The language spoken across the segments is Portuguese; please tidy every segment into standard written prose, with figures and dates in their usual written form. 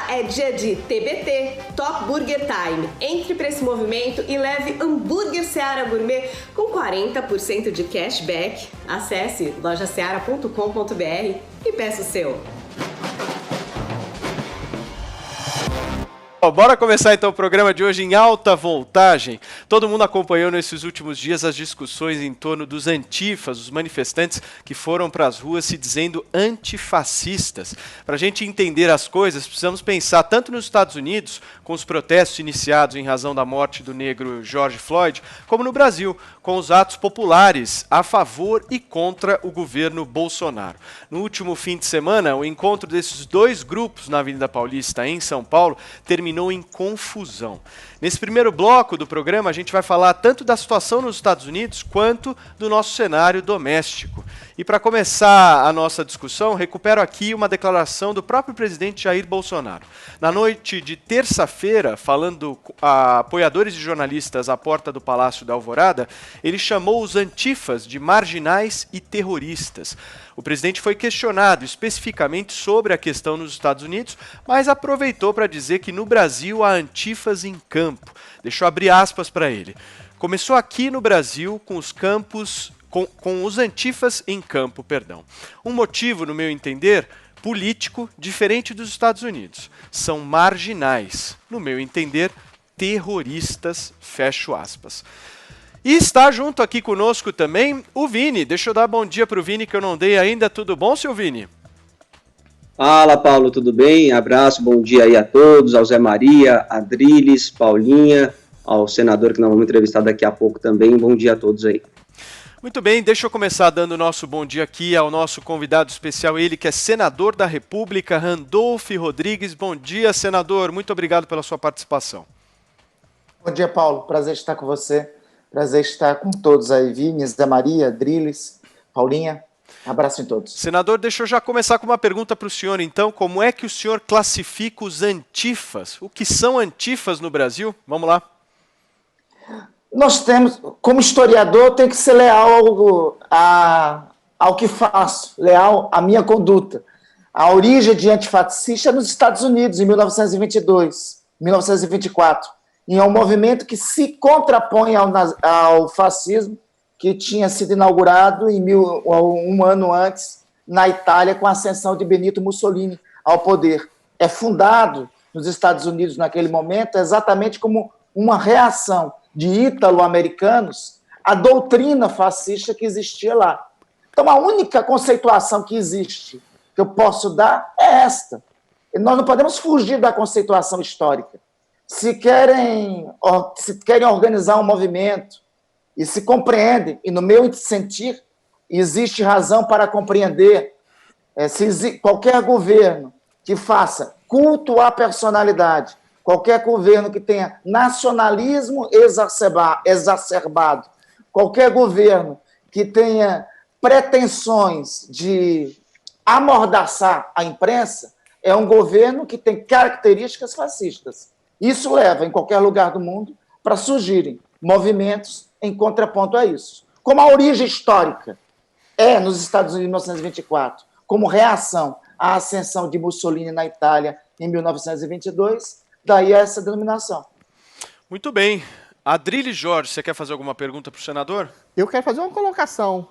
é dia de TBT, Top Burger Time. Entre para esse movimento e leve hambúrguer Seara Gourmet com 40% de cashback. Acesse lojaseara.com.br e peça o seu. Bora começar então o programa de hoje em alta voltagem. Todo mundo acompanhou nesses últimos dias as discussões em torno dos antifas, os manifestantes que foram para as ruas se dizendo antifascistas. Para a gente entender as coisas, precisamos pensar tanto nos Estados Unidos, com os protestos iniciados em razão da morte do negro George Floyd, como no Brasil, com os atos populares a favor e contra o governo Bolsonaro. No último fim de semana, o encontro desses dois grupos na Avenida Paulista, em São Paulo, terminou em confusão. Nesse primeiro bloco do programa, a gente vai falar tanto da situação nos Estados Unidos quanto do nosso cenário doméstico. E para começar a nossa discussão, recupero aqui uma declaração do próprio presidente Jair Bolsonaro. Na noite de terça-feira, falando a apoiadores e jornalistas à porta do Palácio da Alvorada, ele chamou os antifas de marginais e terroristas. O presidente foi questionado especificamente sobre a questão nos Estados Unidos, mas aproveitou para dizer que no Brasil há antifas em campo. Deixa eu abrir aspas para ele. Começou aqui no Brasil com os campos, com os antifas em campo, perdão. Um motivo, no meu entender, político, diferente dos Estados Unidos. São marginais, no meu entender, terroristas, fecho aspas. E está junto aqui conosco também o Vini. Deixa eu dar bom dia para o Vini, que eu não dei ainda. Tudo bom, seu Vini? Fala, Paulo, tudo bem? Abraço, bom dia aí a todos, ao Zé Maria, a Drilis, Paulinha, ao senador que nós vamos entrevistar daqui a pouco também. Bom dia a todos aí. Muito bem, deixa eu começar dando o nosso bom dia aqui ao nosso convidado especial, ele que é senador da República, Randolph Rodrigues. Bom dia, senador. Muito obrigado pela sua participação. Bom dia, Paulo. Prazer estar com você. Prazer estar com todos aí, Vini, Zé Maria, Drilis, Paulinha. Abraço em todos. Senador, deixa eu já começar com uma pergunta para o senhor, então. Como é que o senhor classifica os antifas? O que são antifas no Brasil? Vamos lá. Nós temos, como historiador, tenho que ser leal ao que faço, leal à minha conduta. A origem de antifascista é nos Estados Unidos, em 1922, 1924. E é um movimento que se contrapõe ao fascismo, que tinha sido inaugurado um ano antes na Itália com a ascensão de Benito Mussolini ao poder. É fundado nos Estados Unidos naquele momento exatamente como uma reação de ítalo-americanos à doutrina fascista que existia lá. Então, a única conceituação que existe, que eu posso dar, é esta. E nós não podemos fugir da conceituação histórica. Se querem organizar um movimento e se compreendem, e no meu sentir, existe razão para compreender, qualquer governo que faça culto à personalidade, qualquer governo que tenha nacionalismo exacerbado, qualquer governo que tenha pretensões de amordaçar a imprensa, é um governo que tem características fascistas. Isso leva, em qualquer lugar do mundo, para surgirem movimentos em contraponto a isso. Como a origem histórica é nos Estados Unidos em 1924, como reação à ascensão de Mussolini na Itália em 1922, daí essa denominação. Muito bem. Adriles Jorge, você quer fazer alguma pergunta para o senador? Eu quero fazer uma colocação.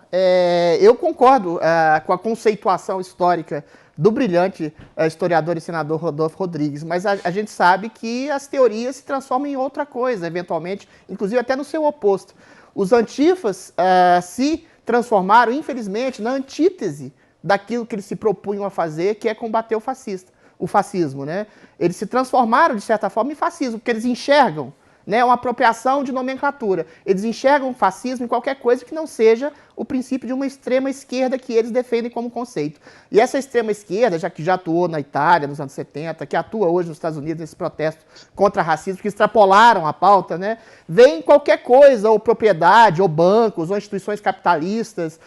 Eu concordo com a conceituação histórica do brilhante historiador e senador Randolph Rodrigues, mas a gente sabe que as teorias se transformam em outra coisa, eventualmente, inclusive até no seu oposto. Os antifas se transformaram, infelizmente, na antítese daquilo que eles se propunham a fazer, que é combater o fascismo, né? Eles se transformaram, de certa forma, em fascismo, porque eles enxergam, né, uma apropriação de nomenclatura. Eles enxergam o fascismo em qualquer coisa que não seja o princípio de uma extrema esquerda que eles defendem como conceito. E essa extrema esquerda, que já atuou na Itália nos anos 70, que atua hoje nos Estados Unidos nesse protesto contra racismo, que extrapolaram a pauta, né, vem qualquer coisa, ou propriedade, ou bancos, ou instituições capitalistas,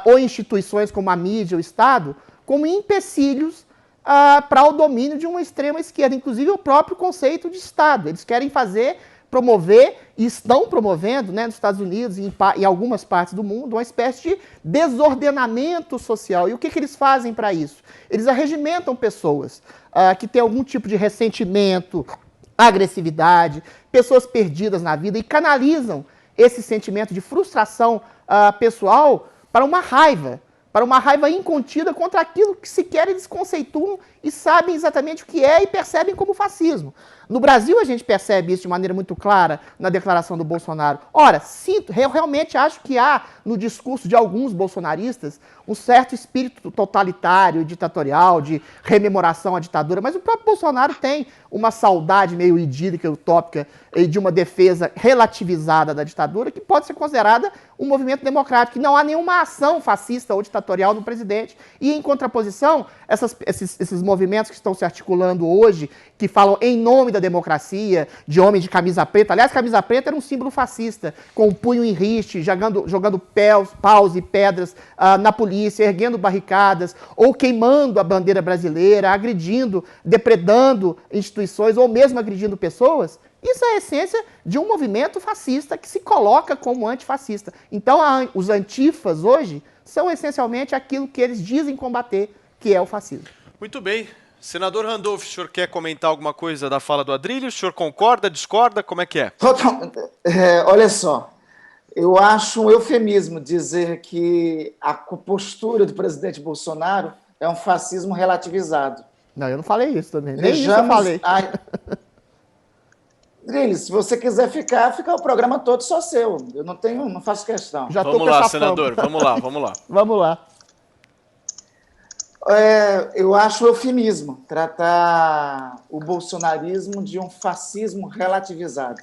ou instituições como a mídia, o Estado, como empecilhos para o domínio de uma extrema esquerda, inclusive o próprio conceito de Estado. Eles querem fazer promover e estão promovendo, né, nos Estados Unidos e em algumas partes do mundo, uma espécie de desordenamento social. E o que eles fazem para isso? Eles arregimentam pessoas que têm algum tipo de ressentimento, agressividade, pessoas perdidas na vida e canalizam esse sentimento de frustração pessoal para uma raiva incontida contra aquilo que sequer eles conceituam e sabem exatamente o que é e percebem como fascismo. No Brasil, a gente percebe isso de maneira muito clara na declaração do Bolsonaro. Ora, eu realmente acho que há, no discurso de alguns bolsonaristas, um certo espírito totalitário, ditatorial, de rememoração à ditadura, mas o próprio Bolsonaro tem uma saudade meio idílica, utópica, e de uma defesa relativizada da ditadura, que pode ser considerada um movimento democrático, que não há nenhuma ação fascista ou ditatorial do presidente. E, em contraposição, esses movimentos que estão se articulando hoje, que falam em nome da democracia, de homens de camisa preta. Aliás, camisa preta era um símbolo fascista, com o punho em riste, jogando paus e pedras na polícia, erguendo barricadas, ou queimando a bandeira brasileira, agredindo, depredando instituições, ou mesmo agredindo pessoas. Isso é a essência de um movimento fascista que se coloca como antifascista. Então, os antifas hoje são essencialmente aquilo que eles dizem combater, que é o fascismo. Muito bem. Senador Randolph, o senhor quer comentar alguma coisa da fala do Adrilho? O senhor concorda, discorda? Como é que é? Totalmente. Olha só, eu acho um eufemismo dizer que a postura do presidente Bolsonaro é um fascismo relativizado. Não, eu não falei isso também. Nem isso eu falei. Adrilho, se você quiser ficar o programa todo só seu. Eu não faço questão. Vamos lá, senador. Vamos lá. Vamos lá. Eu acho eufemismo tratar o bolsonarismo de um fascismo relativizado.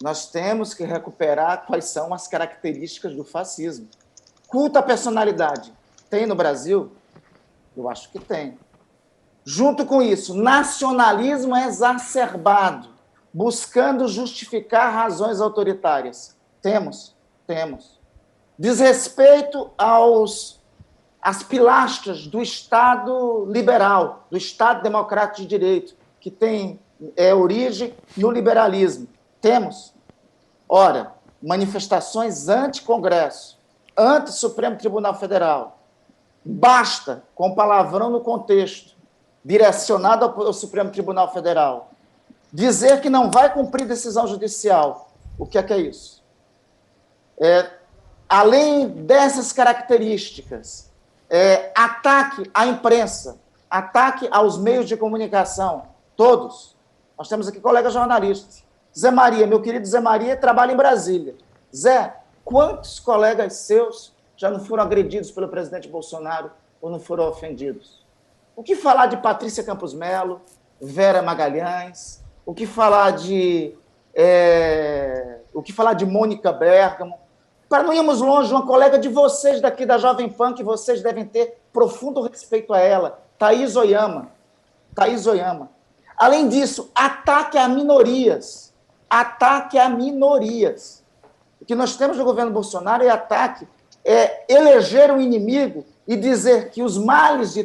Nós temos que recuperar quais são as características do fascismo. Culto à personalidade. Tem no Brasil? Eu acho que tem. Junto com isso, nacionalismo exacerbado, buscando justificar razões autoritárias. Temos. Desrespeito às pilastras do Estado liberal, do Estado democrático de direito, que tem origem no liberalismo. Temos. Ora, manifestações anti-Congresso, anti-Supremo Tribunal Federal. Basta, com palavrão no contexto, direcionado ao Supremo Tribunal Federal, dizer que não vai cumprir decisão judicial. O que é isso? Além dessas características, ataque à imprensa, ataque aos meios de comunicação, todos. Nós temos aqui colegas jornalistas. Zé Maria, meu querido Zé Maria, trabalha em Brasília. Zé, quantos colegas seus já não foram agredidos pelo presidente Bolsonaro ou não foram ofendidos? O que falar de Patrícia Campos Melo, Vera Magalhães, o que falar de Mônica Bergamo? Para não irmos longe, uma colega de vocês daqui da Jovem Pan, que vocês devem ter profundo respeito a ela, Thaís Oyama. Além disso, ataque a minorias. O que nós temos no governo Bolsonaro é eleger um inimigo e dizer que os males de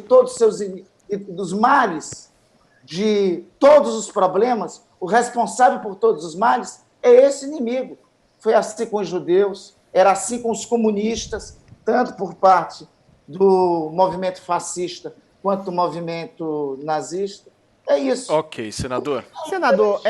todos os problemas, o responsável por todos os males é esse inimigo. Foi assim com os judeus, era assim com os comunistas, tanto por parte do movimento fascista quanto do movimento nazista. É isso. Ok, senador. Senador,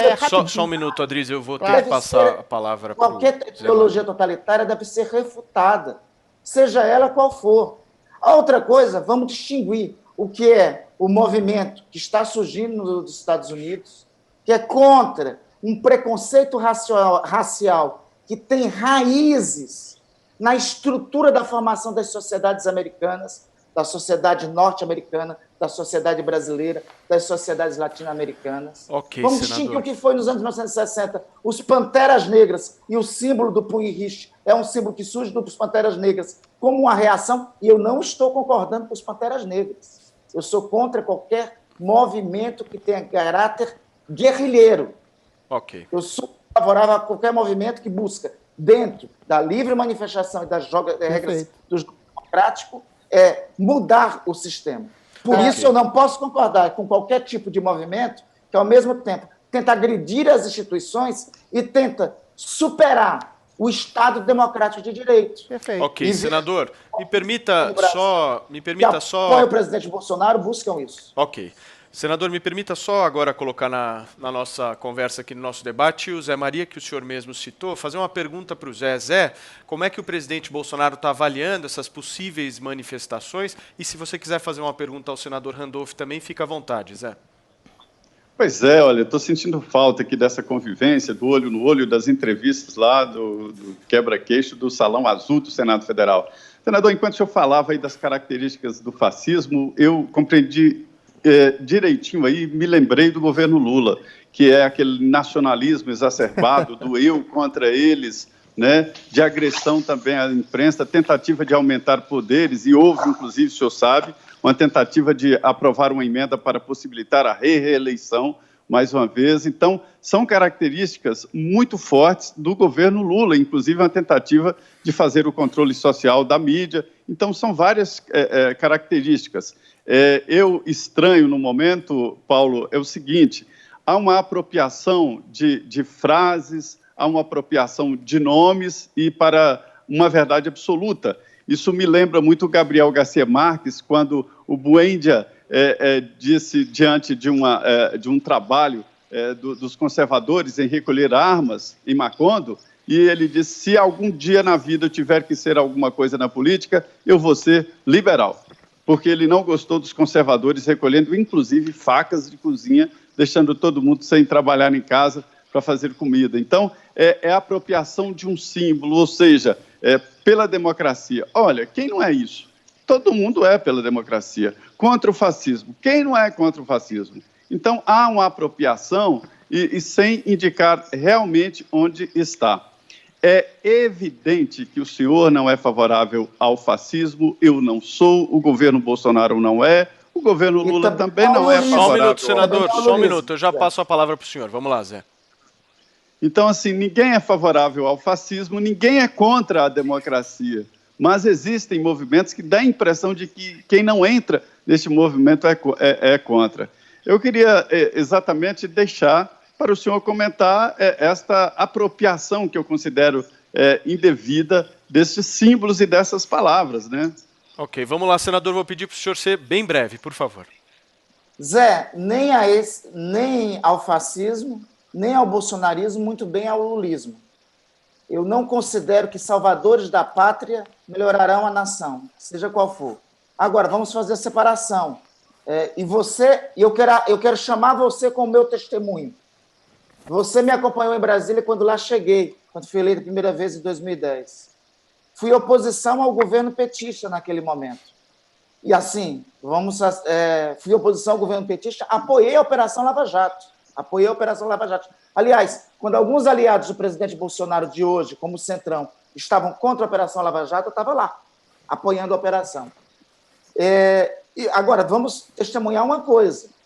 só um minuto, Adriles, eu vou ter que passar a palavra para o qualquer ideologia totalitária deve ser refutada, seja ela qual for. A outra coisa, vamos distinguir o que é o movimento que está surgindo nos Estados Unidos, que é contra um preconceito racial que tem raízes na estrutura da formação das sociedades americanas, da sociedade norte-americana, da sociedade brasileira, das sociedades latino-americanas. Okay, vamos distinguir o que foi nos anos 1960. Os Panteras Negras e o símbolo do punho e riste é um símbolo que surge dos Panteras Negras como uma reação, e eu não estou concordando com os Panteras Negras. Eu sou contra qualquer movimento que tenha caráter guerrilheiro. Okay. Eu sou favorável a qualquer movimento que busca, dentro da livre manifestação e das regras do jogo democrático, mudar o sistema. Por isso, eu não posso concordar com qualquer tipo de movimento que, ao mesmo tempo, tenta agredir as instituições e tenta superar o Estado democrático de direito. Perfeito. Ok, senador, me permita só... apoia o presidente Bolsonaro, buscam isso. Ok. Senador, me permita só agora colocar na nossa conversa aqui, no nosso debate, o Zé Maria, que o senhor mesmo citou, fazer uma pergunta para o Zé. Zé, como é que o presidente Bolsonaro está avaliando essas possíveis manifestações? E se você quiser fazer uma pergunta ao senador Randolph também, fica à vontade, Zé. Pois é, olha, estou sentindo falta aqui dessa convivência, do olho no olho, das entrevistas lá, do quebra-queixo do Salão Azul do Senado Federal. Senador, enquanto o senhor falava aí das características do fascismo, eu compreendi direitinho aí, me lembrei do governo Lula, que é aquele nacionalismo exacerbado do eu contra eles, né, de agressão também à imprensa, tentativa de aumentar poderes, e houve, inclusive, o senhor sabe, uma tentativa de aprovar uma emenda para possibilitar a reeleição, mais uma vez. Então, são características muito fortes do governo Lula, inclusive uma tentativa de fazer o controle social da mídia. Então, são várias características. Eu estranho no momento, Paulo, é o seguinte: há uma apropriação de frases, há uma apropriação de nomes e para uma verdade absoluta. Isso me lembra muito o Gabriel Garcia Marques, quando o Buendia disse, diante de um trabalho dos conservadores em recolher armas em Macondo, e ele disse: se algum dia na vida eu tiver que ser alguma coisa na política, eu vou ser liberal. Porque ele não gostou dos conservadores recolhendo, inclusive, facas de cozinha, deixando todo mundo sem trabalhar em casa para fazer comida. Então, é a apropriação de um símbolo, ou seja, pela democracia. Olha, quem não é isso? Todo mundo é pela democracia. Contra o fascismo. Quem não é contra o fascismo? Então, há uma apropriação e sem indicar realmente onde está. É evidente que o senhor não é favorável ao fascismo, eu não sou, o governo Bolsonaro não é, o governo Lula também não é favorável. Só um minuto, senador, só um minuto, eu já passo a palavra para o senhor. Vamos lá, Zé. Então, assim, ninguém é favorável ao fascismo, ninguém é contra a democracia, mas existem movimentos que dão a impressão de que quem não entra neste movimento é contra. Eu queria exatamente deixar para o senhor comentar esta apropriação que eu considero indevida desses símbolos e dessas palavras, né? Ok, vamos lá, senador, vou pedir para o senhor ser bem breve, por favor. Zé, nem ao fascismo, nem ao bolsonarismo, muito bem ao lulismo. Eu não considero que salvadores da pátria melhorarão a nação, seja qual for. Agora, vamos fazer a separação. Eu quero chamar você como meu testemunho. Você me acompanhou em Brasília quando lá cheguei, quando fui eleito a primeira vez em 2010. Fui oposição ao governo petista naquele momento. E assim, fui oposição ao governo petista, apoiei a Operação Lava Jato. Aliás, quando alguns aliados do presidente Bolsonaro de hoje, como o Centrão, estavam contra a Operação Lava Jato, eu estava lá, apoiando a operação. E agora, vamos testemunhar uma coisa.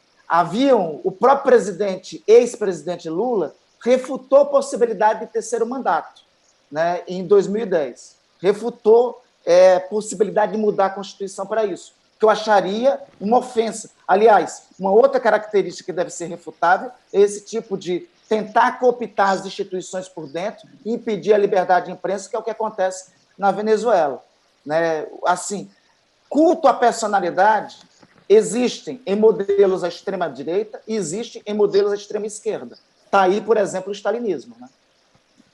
O próprio presidente, ex-presidente Lula, refutou a possibilidade de terceiro mandato, né, em 2010. Refutou a possibilidade de mudar a Constituição para isso, que eu acharia uma ofensa. Aliás, uma outra característica que deve ser refutável é esse tipo de tentar cooptar as instituições por dentro e impedir a liberdade de imprensa, que é o que acontece na Venezuela. Né? Assim, culto à personalidade existem em modelos à extrema-direita e existem em modelos à extrema-esquerda. Está aí, por exemplo, o stalinismo. Né?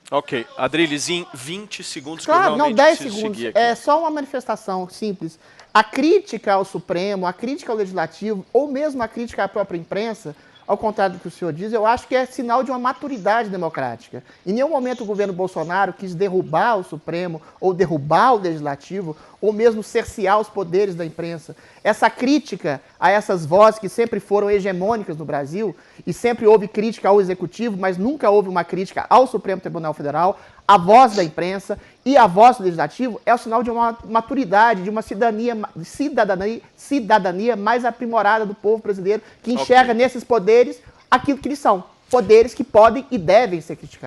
Ok. Adriles, em 20 segundos, claro, que eu não, realmente 10 preciso segundos. seguir aqui. É só uma manifestação simples. A crítica ao Supremo, a crítica ao Legislativo, ou mesmo a crítica à própria imprensa, ao contrário do que o senhor diz, eu acho que é sinal de uma maturidade democrática. Em nenhum momento o governo Bolsonaro quis derrubar o Supremo, ou derrubar o Legislativo, ou mesmo cercear os poderes da imprensa. Essa crítica a essas vozes que sempre foram hegemônicas no Brasil, e sempre houve crítica ao Executivo, mas nunca houve uma crítica ao Supremo Tribunal Federal, a voz da imprensa e a voz do Legislativo é o sinal de uma maturidade, de uma cidadania mais aprimorada do povo brasileiro, que enxerga nesses poderes aquilo que eles são, poderes que podem e devem ser criticados.